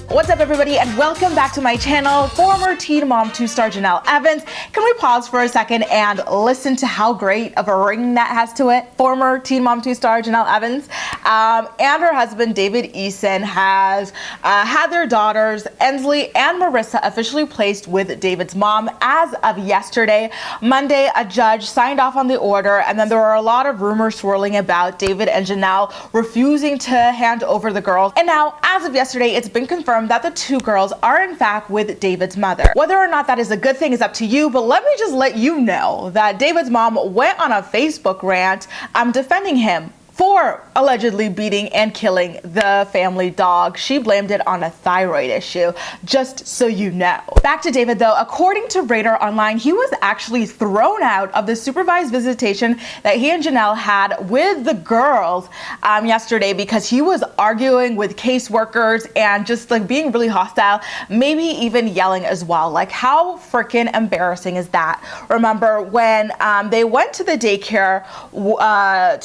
What's up, everybody, and welcome back to my channel. Former Teen Mom 2-star Jenelle Evans. Can we pause for a second and listen to how great of a ring that has to it? Former Teen Mom 2-star Jenelle Evans and her husband David Eason has had their daughters Ensley and Maryssa officially placed with David's mom as of yesterday. Monday, a judge signed off on the order, and then there were a lot of rumors swirling about David and Jenelle refusing to hand over the girls. And now, as of yesterday, it's been confirmed that the two girls are in fact with David's mother. Whether or not that is a good thing is up to you, but let me just let you know that David's mom went on a Facebook rant defending him for allegedly beating and killing the family dog. She blamed it on a thyroid issue, just so you know. Back to David though, according to Radar Online, he was actually thrown out of the supervised visitation that he and Jenelle had with the girls yesterday because he was arguing with caseworkers and just like being really hostile, maybe even yelling as well. Like, how freaking embarrassing is that? Remember when they went to the daycare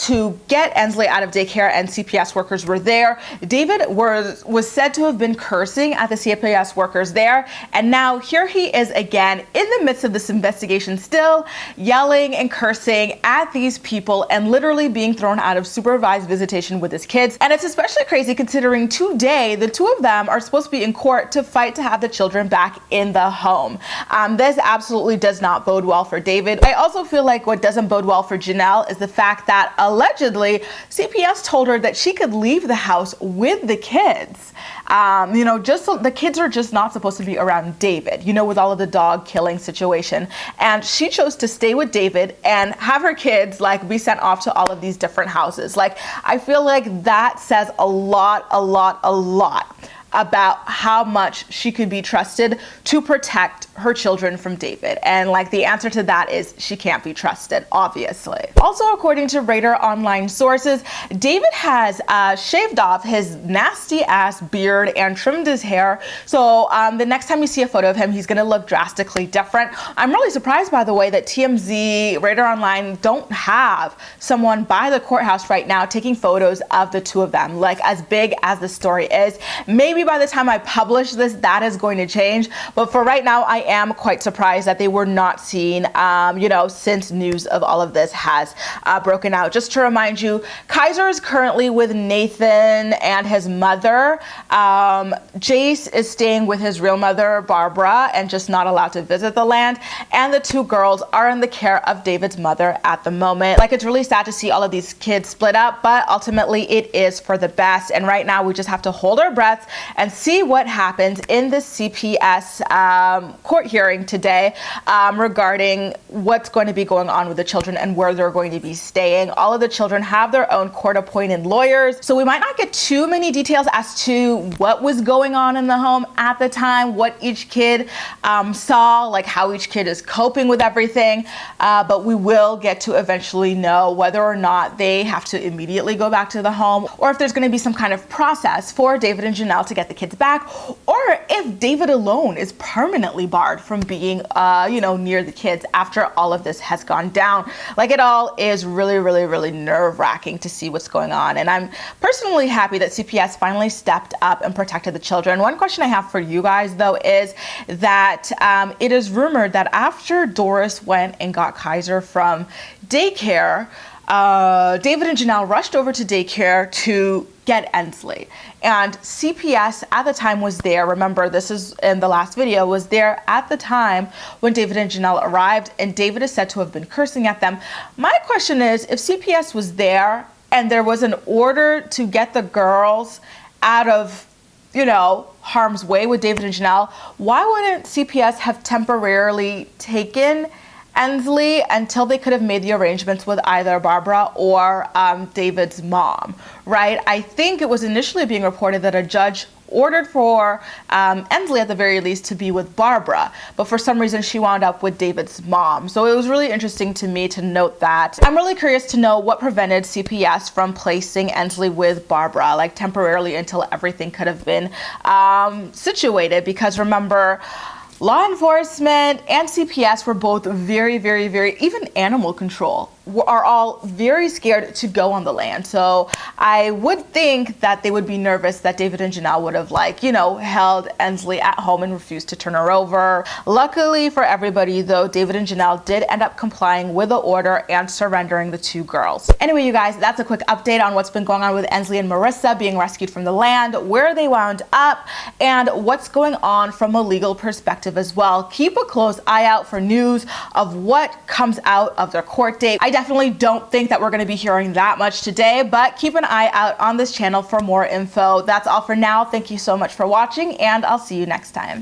to get Ensley out of daycare and CPS workers were there, David was said to have been cursing at the CPS workers there, and now here he is again in the midst of this investigation, still yelling and cursing at these people and literally being thrown out of supervised visitation with his kids. And it's especially crazy considering today the two of them are supposed to be in court to fight to have the children back in the home. This absolutely does not bode well for David. I also feel like what doesn't bode well for Jenelle is the fact that allegedly CPS told her that she could leave the house with the kids. Just so the kids are just not supposed to be around David, with all of the dog killing situation. And she chose to stay with David and have her kids be sent off to all of these different houses. I feel like that says a lot about how much she could be trusted to protect her children from David. And the answer to that is she can't be trusted, obviously. Also, according to Radar Online sources, David has shaved off his nasty ass beard and trimmed his hair. So the next time you see a photo of him, he's gonna look drastically different. I'm really surprised, by the way, that TMZ, Radar Online don't have someone by the courthouse right now taking photos of the two of them. As big as the story is, maybe by the time I publish this, that is going to change. But for right now, I am quite surprised that they were not seen, since news of all of this has broken out. Just to remind you, Kaiser is currently with Nathan and his mother. Jace is staying with his real mother, Barbara, and just not allowed to visit the land. And the two girls are in the care of David's mother at the moment. It's really sad to see all of these kids split up, but ultimately it is for the best. And right now we just have to hold our breaths and see what happens in the CPS court hearing today regarding what's going to be going on with the children and where they're going to be staying. All of the children have their own court-appointed lawyers, so we might not get too many details as to what was going on in the home at the time, what each kid saw, how each kid is coping with everything, but we will get to eventually know whether or not they have to immediately go back to the home, or if there's going to be some kind of process for David and Jenelle to get the kids back, or if David alone is permanently barred from being near the kids after all of this has gone down. It all is really nerve-wracking to see what's going on, and I'm personally happy that CPS finally stepped up and protected the children. One question I have for you guys though is that it is rumored that after Doris went and got Kaiser from daycare, David and Jenelle rushed over to daycare to get Ensley, and CPS at the time was there. Remember, this is in the last video, was there at the time when David and Jenelle arrived, and David is said to have been cursing at them. My question is, if CPS was there and there was an order to get the girls out of harm's way with David and Jenelle, why wouldn't CPS have temporarily taken Ensley until they could have made the arrangements with either Barbara or David's mom, right? I think it was initially being reported that a judge ordered for Ensley at the very least to be with Barbara, but for some reason she wound up with David's mom. So it was really interesting to me to note that. I'm really curious to know what prevented CPS from placing Ensley with Barbara, temporarily until everything could have been situated, because remember, law enforcement and CPS were both very, even animal control are all very scared to go on the land. So I would think that they would be nervous that David and Jenelle would have, like, you know, held Ensley at home and refused to turn her over. Luckily for everybody though, David and Jenelle did end up complying with the order and surrendering the two girls. Anyway, you guys, that's a quick update on what's been going on with Ensley and Maryssa being rescued from the land, where they wound up, and what's going on from a legal perspective as well. Keep a close eye out for news of what comes out of their court date. I definitely don't think that we're going to be hearing that much today, but keep an eye out on this channel for more info. That's all for now. Thank you so much for watching, and I'll see you next time.